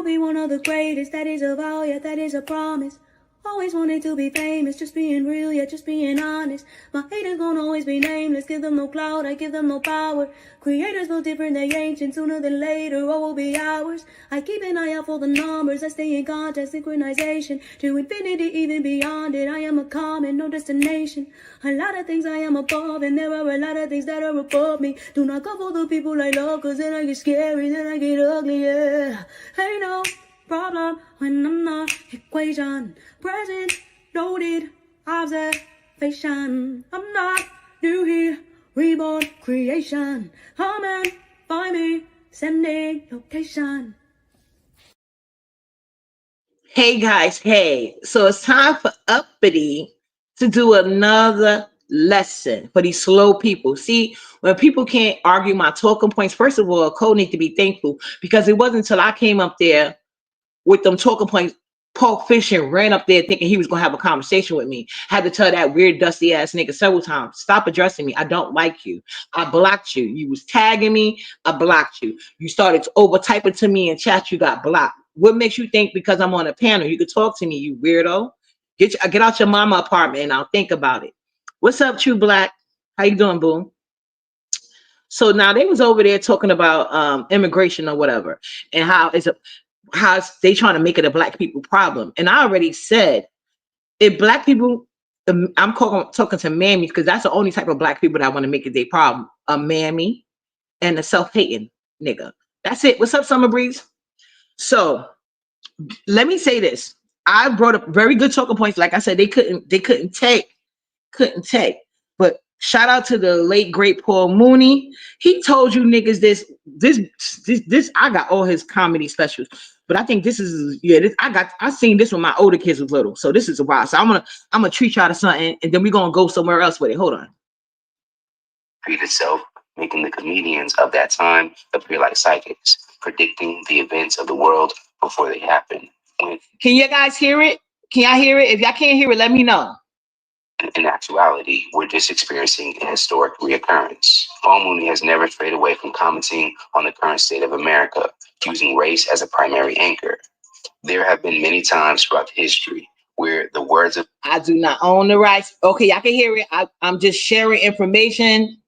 will be one of the greatest. That is a vow, yeah, that is a promise. Always wanted to be famous, just being real, yeah, just being honest. My haters gon' always be nameless, give them no clout, I give them no power. Creators feel different, they ancient, sooner than later, what will be ours? I keep an eye out for the numbers, I stay in contact, synchronization. To infinity, even beyond it, I am a common, no destination. A lot of things I am above, and there are a lot of things that are above me. Do not go for the people I love, cause then I get scary, then I get ugly, yeah. Hey, no problem when I'm not equation. Present, noted, observation. I'm not new here, reborn creation. Come and find me, sending location. Hey guys, hey. So it's time for Uppity to do another lesson for these slow people. See, when people can't argue my talking points, first of all, Cole need to be thankful because it wasn't until I came up there with them talking points, Pulp Fiction ran up there thinking he was gonna have a conversation with me. Had to tell that weird dusty ass nigga several times, stop addressing me. I don't like you. I blocked you. You was tagging me. I blocked you. You started over typing to me in chat. You got blocked. What makes you think because I'm on a panel you could talk to me, you weirdo? Get out your mama apartment and I'll think about it. What's up, True Black? How you doing, boo? So now they was over there talking about immigration or whatever, and how they trying to make it a black people problem. And I already said, if black people, I'm talking to mammies because that's the only type of black people that I want to make it their problem. A mammy and a self-hating nigga. That's it. What's up, Summer Breeze? So let me say this. I brought up very good talking points. Like I said, they couldn't take. But shout out to the late great Paul Mooney. He told you niggas this. I got all his comedy specials, but I think this is I seen this when my older kids was little, so this is a while. So I'm gonna treat y'all to something, and then we're gonna go somewhere else with it. Hold on. Creed itself, making the comedians of that time appear like psychics, predicting the events of the world before they happen. Can you guys hear it? Can y'all hear it? If y'all can't hear it, let me know. In actuality, we're just experiencing a historic reoccurrence. Paul Mooney has never strayed away from commenting on the current state of America, using race as a primary anchor. There have been many times throughout history where the words of I do not own the rights. Okay, y'all can hear it. I'm just sharing information.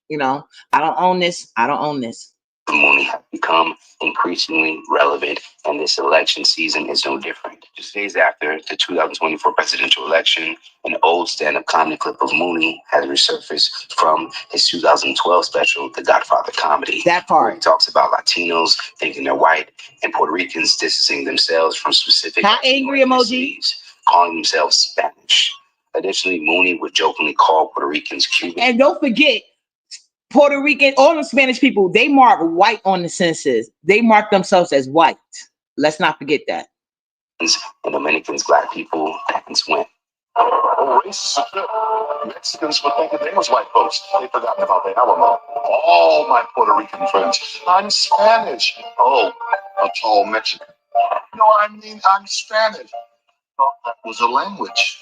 You know, I don't own this. I don't own this. Mooney have become increasingly relevant, and this election season is no different. Just days after the 2024 presidential election, an old stand-up comedy clip of Mooney has resurfaced from his 2012 special, The Godfather Comedy. That part. Where he talks about Latinos thinking they're white and Puerto Ricans distancing themselves from specific angry emojis, calling themselves Spanish. Additionally, Mooney would jokingly call Puerto Ricans Cuban. And don't forget, Puerto Rican, all the Spanish people, they mark white on the census. They mark themselves as white. Let's not forget that. And Dominicans, black people, and win. Racists are Mexicans were thinking they was white folks. They forgotten about their Alamo. All my Puerto Rican friends. I'm Spanish. Oh, a tall Mexican. No, I mean I'm Spanish. Oh, that was a language.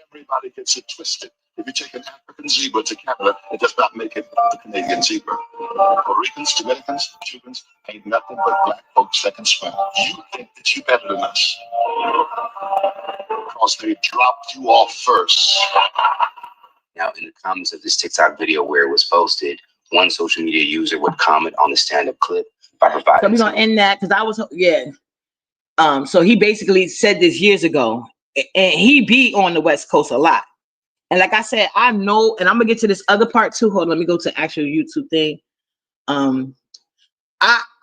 Everybody gets it twisted. If you take an African zebra to Canada, it does not make it the Canadian zebra. Puerto Ricans, Dominicans, Cubans ain't nothing but black folks that can swim. You think that you're better than us because they dropped you off first. Now, in the comments of this TikTok video where it was posted, one social media user would comment on the stand-up clip by providing. So we're gonna end that because I was so he basically said this years ago, and he be on the West Coast a lot. And like I said, I know, and I'm gonna get to this other part too. Hold on, let me go to actual YouTube thing.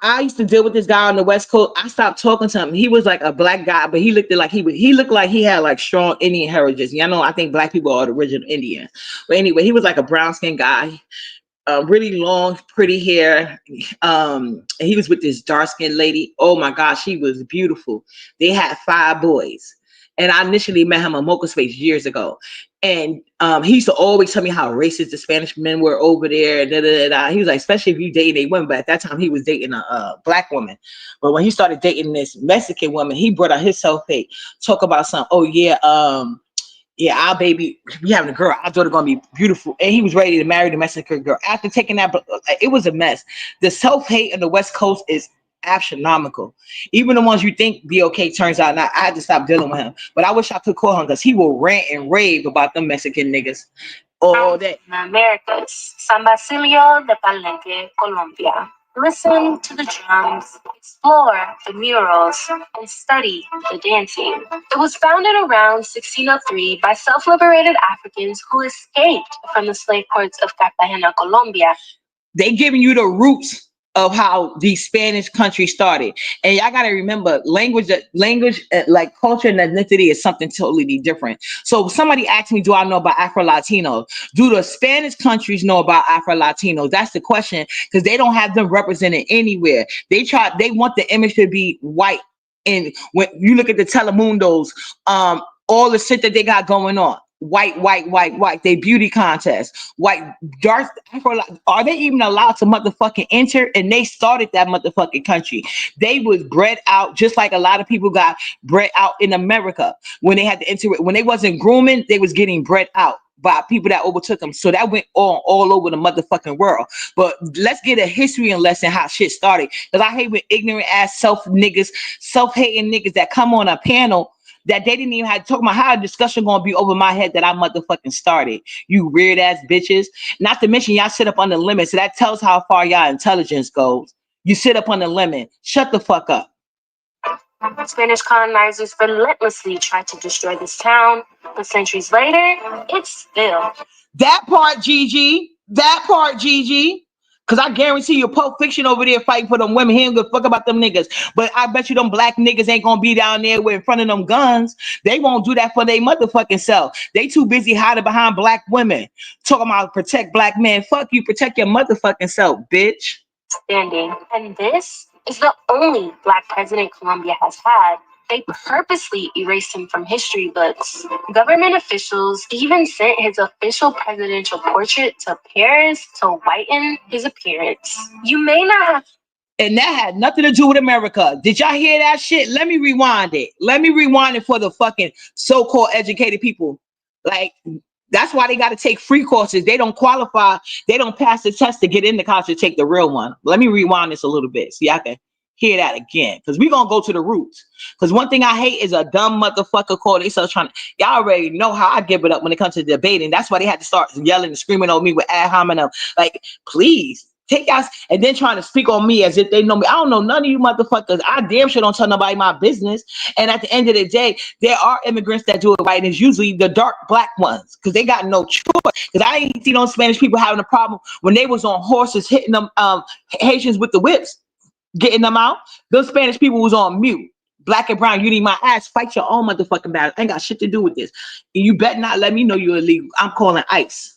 I used to deal with this guy on the West Coast. I stopped talking to him. He was like a black guy, but he looked like he looked like he had like strong Indian heritage. You know, I think black people are the original Indian. But anyway, he was like a brown skinned guy, really long, pretty hair. And he was with this dark skinned lady. Oh my gosh, she was beautiful. They had 5 boys. And I initially met him on Mocha Space years ago. And he used to always tell me how racist the Spanish men were over there. He was like, especially if you dating a woman. But at that time, he was dating a black woman. But when he started dating this Mexican woman, he brought out his self-hate. Talk about something. Oh, yeah, our baby, we having a girl. Our daughter going to be beautiful. And he was ready to marry the Mexican girl. After taking that, it was a mess. The self-hate on the West Coast is astronomical. Even the ones you think be okay turns out not. I had to stop dealing with him. But I wish I could call him because he will rant and rave about them Mexican niggas all day. Americas, San Basilio de Palenque, Colombia. Listen to the drums, explore the murals, and study the dancing. It was founded around 1603 by self-liberated Africans who escaped from the slave ports of Cartagena, Colombia. They giving you the roots of how these Spanish countries started. And y'all got to remember, language, like culture and ethnicity is something totally different. So somebody asked me, do I know about Afro-Latinos? Do the Spanish countries know about Afro-Latinos? That's the question, because they don't have them represented anywhere. They want the image to be white. And when you look at the Telemundos, all the shit that they got going on, white, they beauty contest, white, dark, are they even allowed to motherfucking enter? And they started that motherfucking country. They was bred out just like a lot of people got bred out in America. When they had to enter it, when they wasn't grooming, they was getting bred out by people that overtook them. So that went all over the motherfucking world. But let's get a history and lesson how shit started. Because I hate when ignorant ass self-hating niggas that come on a panel that they didn't even have to talk about how a discussion gonna be over my head that I motherfucking started. You weird ass bitches. Not to mention y'all sit up on the limit. So that tells how far y'all intelligence goes. You sit up on the limit. Shut the fuck up. Spanish colonizers relentlessly tried to destroy this town, but centuries later, it's still. That part, Gigi. Because I guarantee you, Pulp Fiction over there fighting for them women. He don't give a fuck about them niggas. But I bet you them black niggas ain't going to be down there in front of them guns. They won't do that for their motherfucking self. They too busy hiding behind black women. Talking about protect black men. Fuck you, protect your motherfucking self, bitch. Standing. And this is the only black president Colombia has had. They purposely erased him from history books. Government officials even sent his official presidential portrait to Paris to whiten his appearance. You may not have. And that had nothing to do with America. Did y'all hear that shit? Let me rewind it. Let me rewind it for the fucking so-called educated people. Like, that's why they got to take free courses. They don't qualify. They don't pass the test to get in the college to take the real one. Let me rewind this a little bit so y'all can hear that again, because we're gonna go to the roots. Because one thing I hate is a dumb motherfucker call. They start trying to, y'all already know how I give it up when it comes to debating. That's why they had to start yelling and screaming on me with ad hominem. Like, please take us, and then trying to speak on me as if they know me. I don't know none of you motherfuckers. I damn sure don't tell nobody my business. And at the end of the day, there are immigrants that do it right, and it's usually the dark black ones, because they got no choice. Because I ain't seen those Spanish people having a problem when they was on horses hitting them Haitians with the whips, getting them out. Those Spanish people was on mute. Black and brown, you need my ass. Fight your own motherfucking battle. Ain't got shit to do with this. And you better not let me know you're illegal. I'm calling ICE.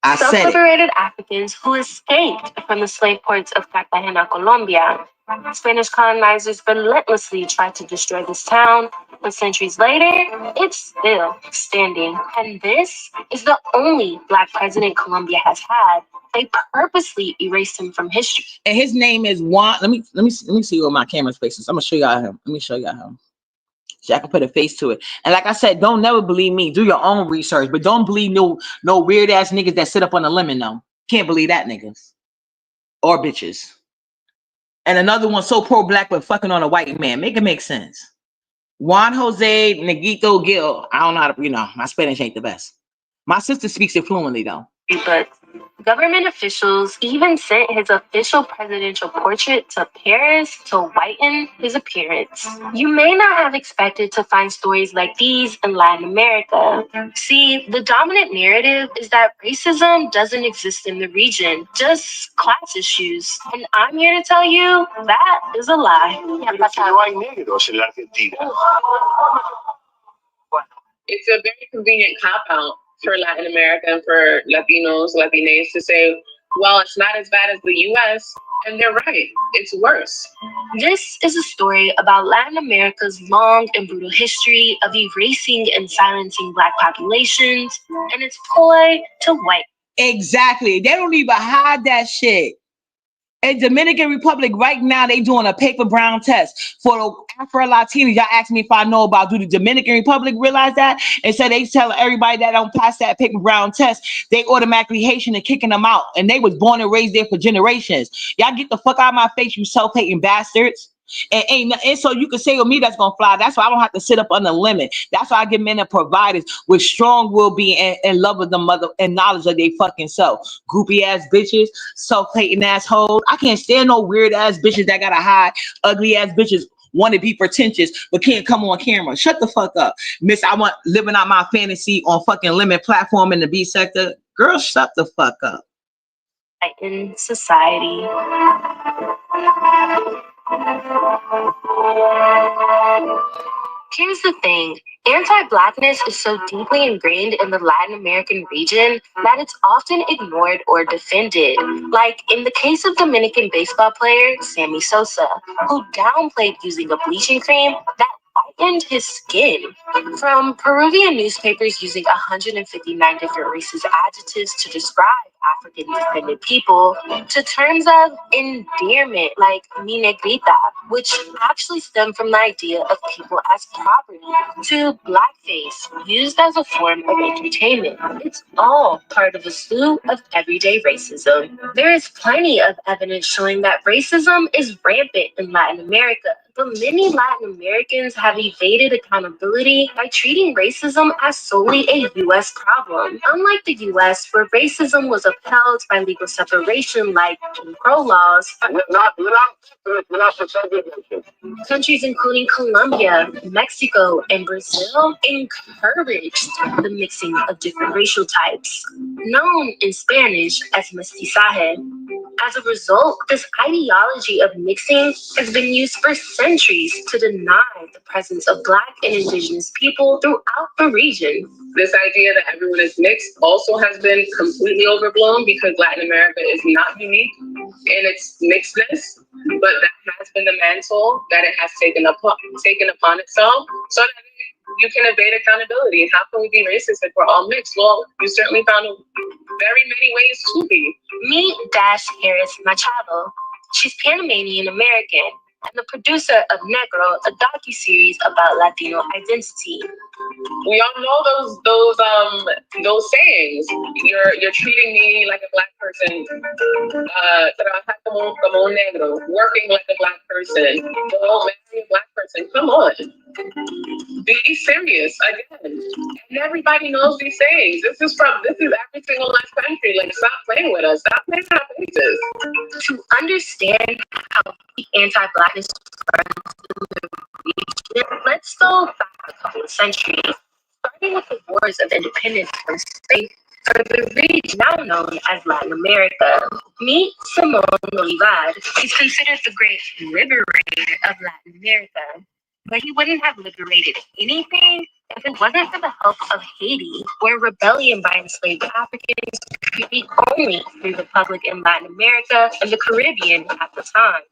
I said it. Self-liberated Africans who escaped from the slave ports of Cartagena, Colombia. Spanish colonizers relentlessly tried to destroy this town, but centuries later, it's still standing. And this is the only black president Colombia has had. They purposely erased him from history. And his name is Juan. Let me see what my camera's faces. I'm gonna show y'all him. Let me show y'all him. So I can put a face to it. And like I said, don't never believe me. Do your own research, but don't believe no weird ass niggas that sit up on the lemon. No, can't believe that niggas or bitches. And another one so pro black but fucking on a white man. Make it make sense. Juan Jose Neguito Gil. I don't know how to, my Spanish ain't the best. My sister speaks it fluently though. But government officials even sent his official presidential portrait to Paris to whiten his appearance. You may not have expected to find stories like these in Latin America. See, the dominant narrative is that racism doesn't exist in the region, just class issues. And I'm here to tell you that is a lie. It's a very convenient cop-out for Latin America and for Latinos, Latinas to say, well, it's not as bad as the US, and they're right, it's worse. This is a story about Latin America's long and brutal history of erasing and silencing black populations, and its ploy to white. Exactly. They don't even hide that shit. In Dominican Republic right now, they doing a paper brown test for the Afro-Latinos. Y'all asked me if I know about. Do the Dominican Republic realize that? And so they tell everybody that don't pass that paper brown test, they automatically Haitian and kicking them out. And they was born and raised there for generations. Y'all get the fuck out of my face, you self-hating bastards. And so you can say with me that's gonna fly. That's why I don't have to sit up on the limit. That's why I give men and providers with strong will be and love of the mother and knowledge of their fucking self. Groupie ass bitches, self-hating assholes. I can't stand no weird ass bitches that gotta hide, ugly ass bitches want to be pretentious but can't come on camera. Shut the fuck up. Miss, I want living out my fantasy on fucking limit platform in the B sector. Girl, shut the fuck up. In society. Here's the thing. Anti-Blackness is so deeply ingrained in the Latin American region that it's often ignored or defended. Like in the case of Dominican baseball player Sammy Sosa, who downplayed using a bleaching cream that whitened his skin. From Peruvian newspapers using 159 different racist adjectives to describe African descended people, to terms of endearment like mi negrita, which actually stem from the idea of people as property, to blackface, used as a form of entertainment. It's all part of a slew of everyday racism. There is plenty of evidence showing that racism is rampant in Latin America, but many Latin Americans have evaded accountability by treating racism as solely a U.S. problem. Unlike the U.S., where racism was upheld by legal separation like Jim Crow laws, countries including Colombia, Mexico, and Brazil encouraged the mixing of different racial types, known in Spanish as mestizaje. As a result, this ideology of mixing has been used for centuries to deny the presence of Black and Indigenous people throughout the region. This idea that everyone is mixed also has been completely overblown because Latin America is not unique in its mixedness, but that has been the mantle that it has taken upon itself so that you can evade accountability. How can we be racist if we're all mixed? Well, you certainly found very many ways to be. Meet Dash Harris Machado. She's Panamanian American and the producer of Negro, a docuseries about Latino identity. We all know those sayings. You're treating me like a Black person. Trabajar como un negro. Working like a Black person. Don't marry a Black person. Come on. Be serious again. And everybody knows these sayings. This is every single last country. Like, stop playing with us. Stop playing with our faces. To understand how anti-Blackness runs in the region, let's go back a couple of centuries, starting with the wars of independence for the region now known as Latin America. Meet Simón Bolívar. He's considered the great liberator of Latin America. But he wouldn't have liberated anything if it wasn't for the help of Haiti, where rebellion by enslaved Africans could be only through the public in Latin America and the Caribbean at the time.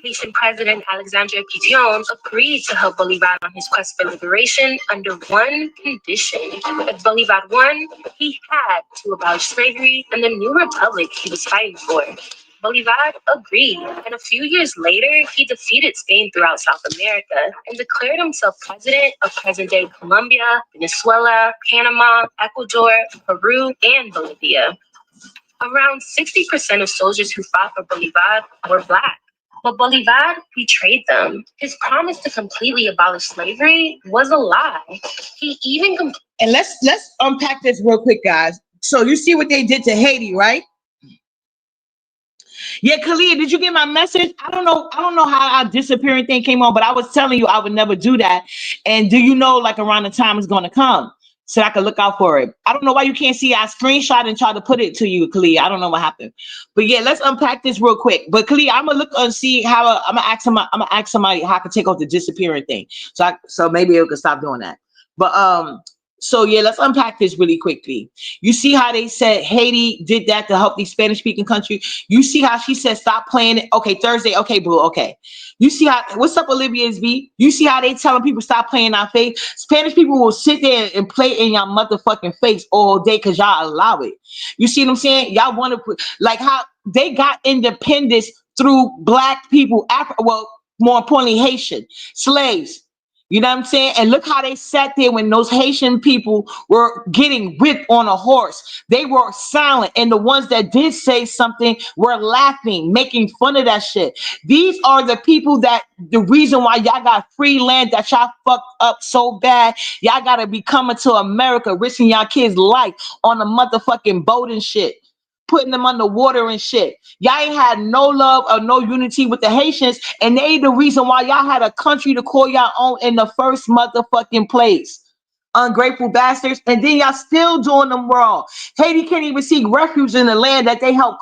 Haitian President Alexandre Pétion agreed to help Bolivar on his quest for liberation under one condition. If Bolivar won, he had to abolish slavery and the new republic he was fighting for. Bolivar agreed, and a few years later, he defeated Spain throughout South America and declared himself president of present-day Colombia, Venezuela, Panama, Ecuador, Peru, and Bolivia. Around 60% of soldiers who fought for Bolivar were Black, but Bolivar betrayed them. His promise to completely abolish slavery was a lie. He even And let's unpack this real quick, guys. So you see what they did to Haiti, right? Yeah, Kalia, did you get my message? I don't know how our disappearing thing came on, but I was telling you I would never do that. And do you know, like, around the time it's going to come, so I can look out for it? I don't know why you can't see. I screenshot and try to put it to you, Kalia. I don't know what happened, but yeah, let's unpack this real quick. But Kalia, I'm gonna look and see how I'm gonna ask somebody how I can take off the disappearing thing, so maybe it can stop doing that. But so yeah, let's unpack this really quickly. You see how they said Haiti did that to help these Spanish-speaking countries? You see how she said stop playing it? Okay, Thursday. Okay, boo. Okay. You see how, what's up, Olivia's B? You see how they telling people stop playing our face? Spanish people will sit there and play in your motherfucking face all day because y'all allow it. You see what I'm saying? Y'all want to put, like, how they got independence through black people, well, more importantly, Haitian slaves. You know what I'm saying? And look how they sat there when those Haitian people were getting whipped on a horse. They were silent. And the ones that did say something were laughing, making fun of that shit. These are the people that the reason why y'all got free land that y'all fucked up so bad. Y'all got to be coming to America, risking y'all kids' life on a motherfucking boat and shit, putting them underwater and shit. Y'all ain't had no love or no unity with the Haitians, and they the reason why y'all had a country to call y'all own in the first motherfucking place. Ungrateful bastards, and then y'all still doing them wrong. Haiti can't even seek refuge in the land that they help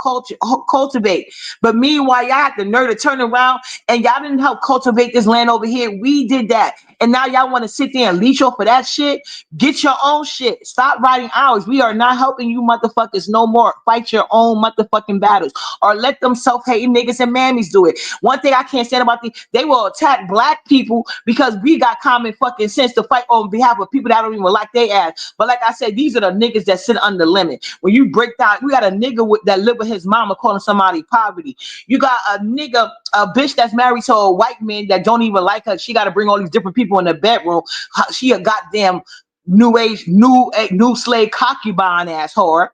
cultivate. But meanwhile, y'all had the nerve to turn around and y'all didn't help cultivate this land over here. We did that. And now y'all want to sit there and leech off of that shit? Get your own shit. Stop writing ours. We are not helping you motherfuckers no more. Fight your own motherfucking battles. Or let them self-hating niggas and mammies do it. One thing I can't stand about they will attack black people because we got common fucking sense to fight on behalf of people that don't even like their ass. But like I said, these are the niggas that sit under the limit. When you break down, we got a nigga that live with his mama calling somebody poverty. You got a nigga, a bitch that's married to a white man that don't even like her. She got to bring all these different people in the bedroom. She a goddamn new age, new slave concubine ass whore.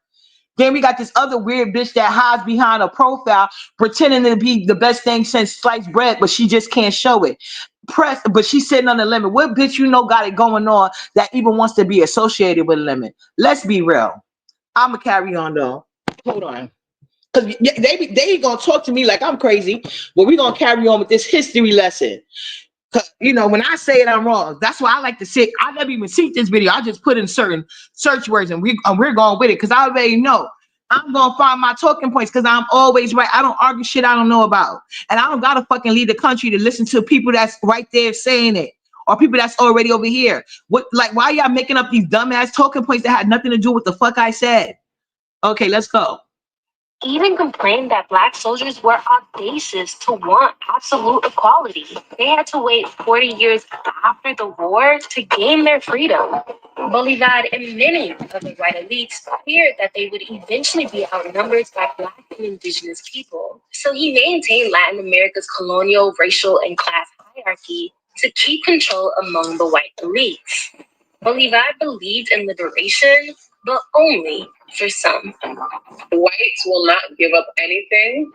Then we got this other weird bitch that hides behind a profile, pretending to be the best thing since sliced bread, but she just can't show it. But she's sitting on the limit. What bitch you know got it going on that even wants to be associated with a limit? Let's be real. I'ma carry on though. Hold on. Because they gonna talk to me like I'm crazy, but we gonna carry on with this history lesson. You know, when I say it, I'm wrong. That's why I like to sit. I never even see this video. I just put in certain search words and we're going with it because I already know I'm gonna find my talking points because I'm always right. I don't argue shit I don't know about, and I don't gotta fucking leave the country to listen to people that's right there saying it or people that's already over here. What, like, why y'all making up these dumbass talking points that had nothing to do with the fuck I said? Okay, let's go. Even complained that black soldiers were audacious to want absolute equality. They had to wait 40 years after the war to gain their freedom. Bolivar and many of the white elites feared that they would eventually be outnumbered by black and indigenous people. So he maintained Latin America's colonial, racial, and class hierarchy to keep control among the white elites. Bolivar believed in liberation, but only for some. Whites will not give up anything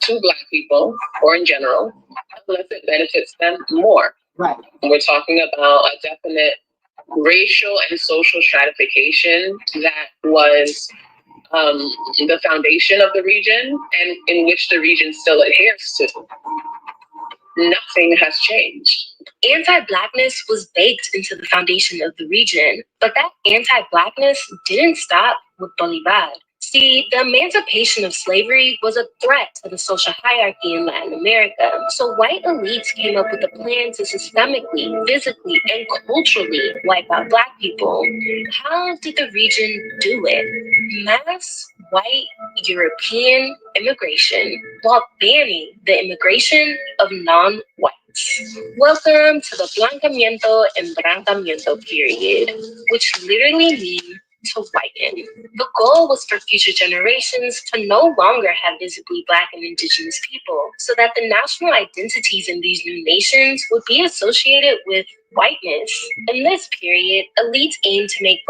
to black people or in general unless it benefits them more. Right. We're talking about a definite racial and social stratification that was the foundation of the region and in which the region still adheres to. Nothing has changed. Anti-blackness was baked into the foundation of the region, but that anti-blackness didn't stop with Bolivar. See, the emancipation of slavery was a threat to the social hierarchy in Latin America, so white elites came up with a plan to systemically, physically, and culturally wipe out black people. How did the region do it? Mass white European immigration while banning the immigration of non-whites. Welcome to the Blancamiento and Branquamiento period, which literally means to whiten. The goal was for future generations to no longer have visibly black and indigenous people, so that the national identities in these new nations would be associated with whiteness. In this period, elites aimed to make...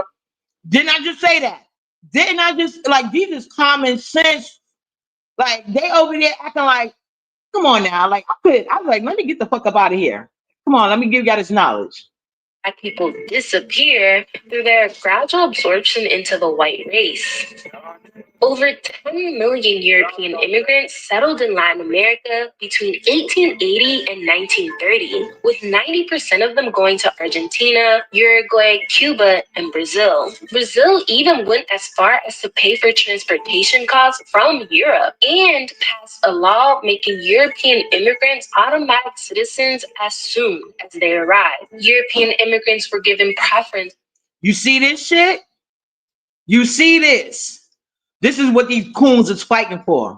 Didn't I just say that? Didn't I just, like, these is common sense. Like, they over there acting like, come on now. Like, I was like, let me get the fuck up out of here. Come on, let me give y'all this knowledge. Black people disappear through their gradual absorption into the white race. Over 10 million European immigrants settled in Latin America between 1880 and 1930, with 90% of them going to Argentina, Uruguay, Cuba, and Brazil. Brazil even went as far as to pay for transportation costs from Europe and passed a law making European immigrants automatic citizens as soon as they arrived. European immigrants were given preference. You see this shit? You see this? This is what these coons is fighting for.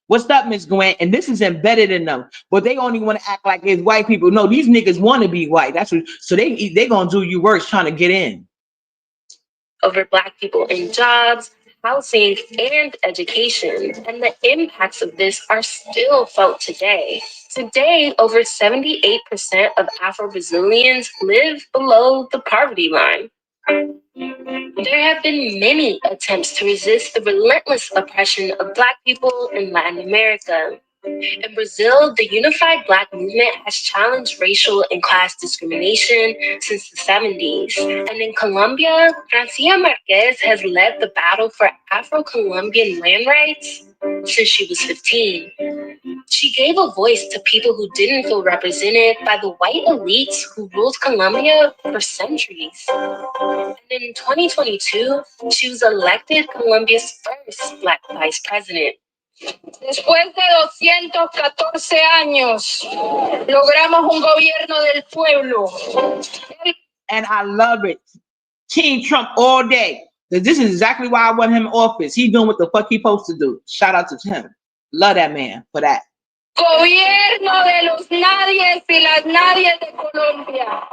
What's up, Miss Gwen? And this is embedded in them. But they only want to act like it's white people. No, these niggas want to be white. That's what. So they gonna do you worse trying to get in. Over black people in jobs, housing, and education, and the impacts of this are still felt today. Today, over 78% of Afro-Brazilians live below the poverty line. There have been many attempts to resist the relentless oppression of Black people in Latin America. In Brazil, the unified Black movement has challenged racial and class discrimination since the 70s. And in Colombia, Francia Marquez has led the battle for Afro-Colombian land rights since she was 15. She gave a voice to people who didn't feel represented by the white elites who ruled Colombia for centuries. And in 2022, she was elected Colombia's first Black vice president. Después de 214 años, logramos un gobierno del pueblo. And I love it. Team Trump all day. This is exactly why I want him in office. He's doing what the fuck he's supposed to do. Shout out to him. Love that man for that. Gobierno de los nadies y las nadies de Colombia.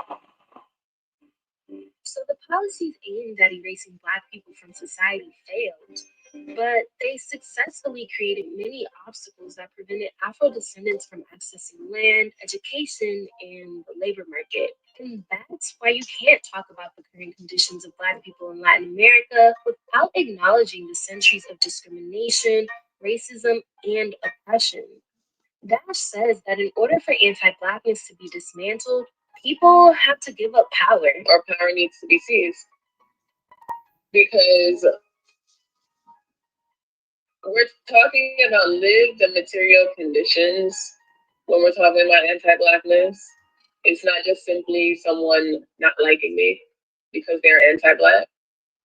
So the policies aimed at erasing Black people from society failed, but they successfully created many obstacles that prevented Afro-descendants from accessing land, education, and the labor market. And that's why you can't talk about the current conditions of Black people in Latin America without acknowledging the centuries of discrimination, racism, and oppression. Dash says that in order for anti-Blackness to be dismantled, people have to give up power. Or power needs to be seized. Because we're talking about lived and material conditions when we're talking about anti-Blackness. It's not just simply someone not liking me because they're anti-Black.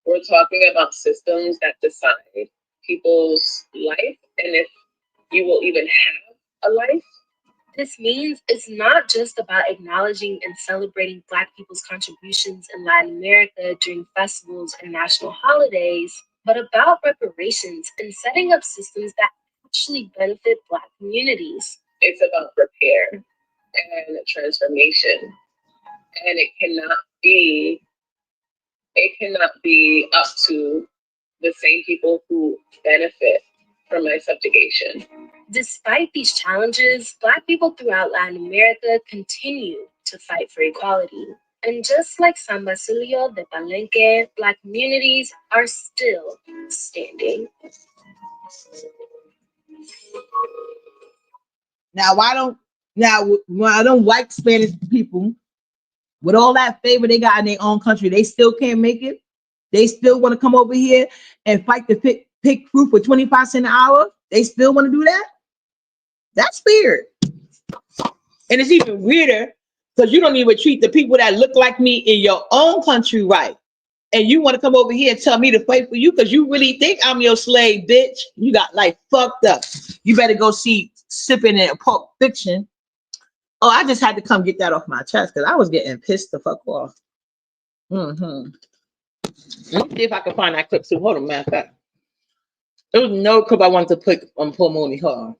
We're talking about systems that decide people's life and if you will even have a life. This means it's not just about acknowledging and celebrating Black people's contributions in Latin America during festivals and national holidays, but about reparations and setting up systems that actually benefit Black communities. It's about repair and transformation. And it cannot be up to the same people who benefit from my subjugation. Despite these challenges, Black people throughout Latin America continue to fight for equality. And just like San Basilio de Palenque, Black communities are still standing. Now, why don't white Spanish people, with all that favor they got in their own country, they still can't make it? They still want to come over here and fight to pick fruit for 25 cents an hour? They still want to do that? That's weird. And it's even weirder because you don't even treat the people that look like me in your own country right. And you want to come over here and tell me to fight for you because you really think I'm your slave, bitch. You got like fucked up. You better go see Sipping in Pulp Fiction. Oh, I just had to come get that off my chest because I was getting pissed the fuck off. Let me see if I can find that clip too. Hold on, man. There was no clip I wanted to put on Paul Mooney. Hold on.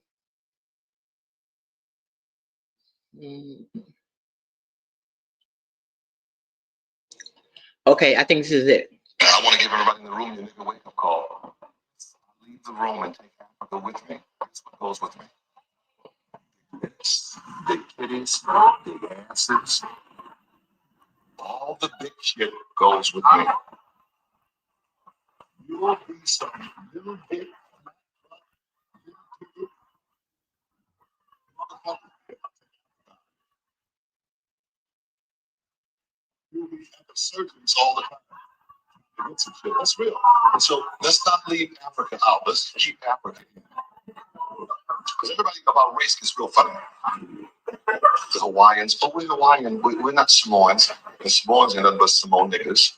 Okay, I think this is it. I want to give everybody in the room a nigga wake-up call. Leave the room and take Africa with me. That's what goes with me. Big kitties, big asses. All the big shit goes with me. You'll be some little bit motherfucker. You'll be at the surgeons all the time. Get some shit. That's real. And so let's not leave Africa out. Let's keep Africa in. Because everybody about race gets real funny. The Hawaiians, but we're Hawaiian. We're not Samoans. The Samoans are nothing but Samoan niggas.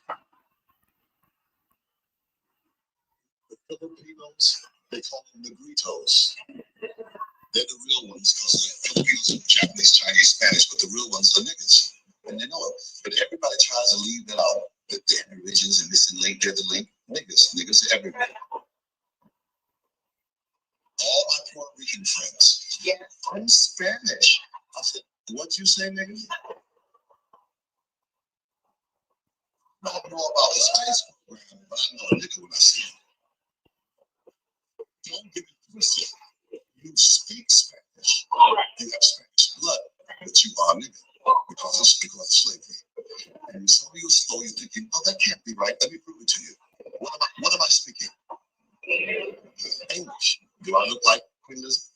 The Filipinos, they call them Negritos. They're the real ones because the Filipinos are Japanese, Chinese, Spanish, but the real ones are niggas. And they know it. But everybody tries to leave that out. That they're origins and this and link, they're the link. Niggas are everybody. All my Puerto Rican friends. Yeah. I'm Spanish. I said, what you say, nigga? I don't know about the space program, but I know a nigga when I see him. Do I look like Queen Elizabeth?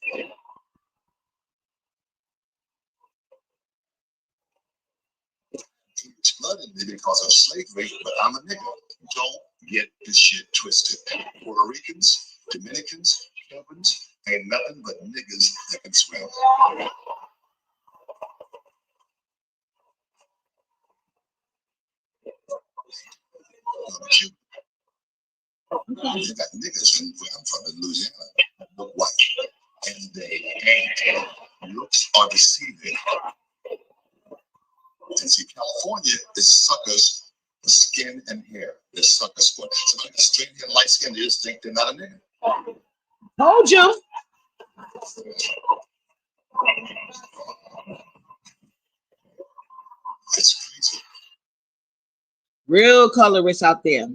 English blood in me because of slavery, but I'm a nigga. Don't get the shit twisted. Puerto Ricans, Dominicans, Cubans, ain't nothing but niggas that can swim. Cuba, you got niggas in where I'm from in Louisiana that look white, and they ain't. Looks are deceiving. And see, California is suckers for skin and hair. They're suckers for it. So like a straight hair, light skin, they just think they're not a nigga. Told you. It's crazy. Real colorists out there.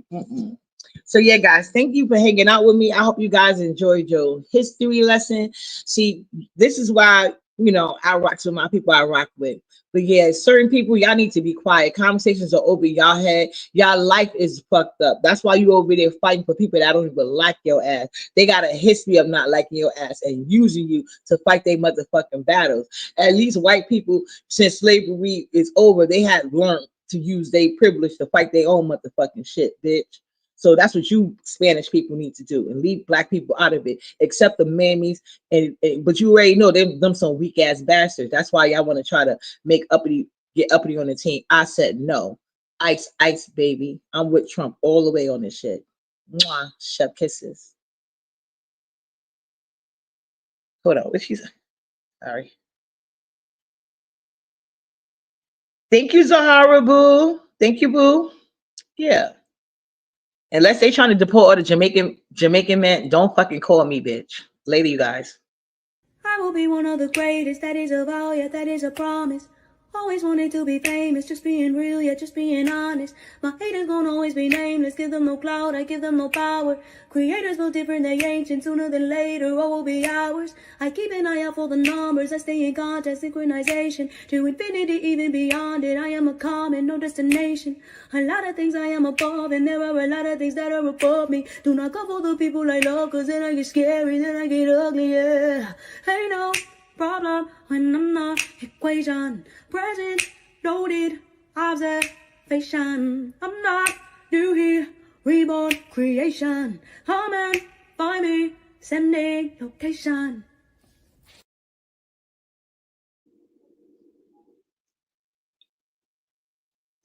So yeah, guys, thank you for hanging out with me. I hope you guys enjoyed your history lesson. See, this is why, you know, I rock with my people I rock with. But yeah, certain people, y'all need to be quiet. Conversations are over y'all head. Y'all life is fucked up. That's why you over there fighting for people that don't even like your ass. They got a history of not liking your ass and using you to fight their motherfucking battles. At least white people, since slavery is over, they had learned to use their privilege to fight their own motherfucking shit, bitch. So that's what you Spanish people need to do, and leave black people out of it, except the mammies. And but you already know them some weak ass bastards. That's why y'all want to try to get uppity on the team. I said no. Ice, ice, baby. I'm with Trump all the way on this shit. Mwah. Chef kisses. Hold on. What she said? Sorry. Thank you, Zahara boo. Thank you, boo. Yeah. Unless they trying to deport all the Jamaican men, don't fucking call me, bitch. Later, you guys. I will be one of the greatest, that is a vow, yeah, that is a promise. Always wanted to be famous, just being real, yeah, just being honest. My haters gon' always be nameless, give them no clout, I give them no power. Creators built different, they ancient, sooner than later, all will be ours. I keep an eye out for the numbers, I stay in contact, synchronization. To infinity, even beyond it, I am a common, no destination. A lot of things I am above, and there are a lot of things that are above me. Do not go for the people I love, cause then I get scary, then I get ugly, yeah. Ain't no problem when I'm not equation. Present, noted, observation. I'm not new here, reborn creation. Come and find me, sending location.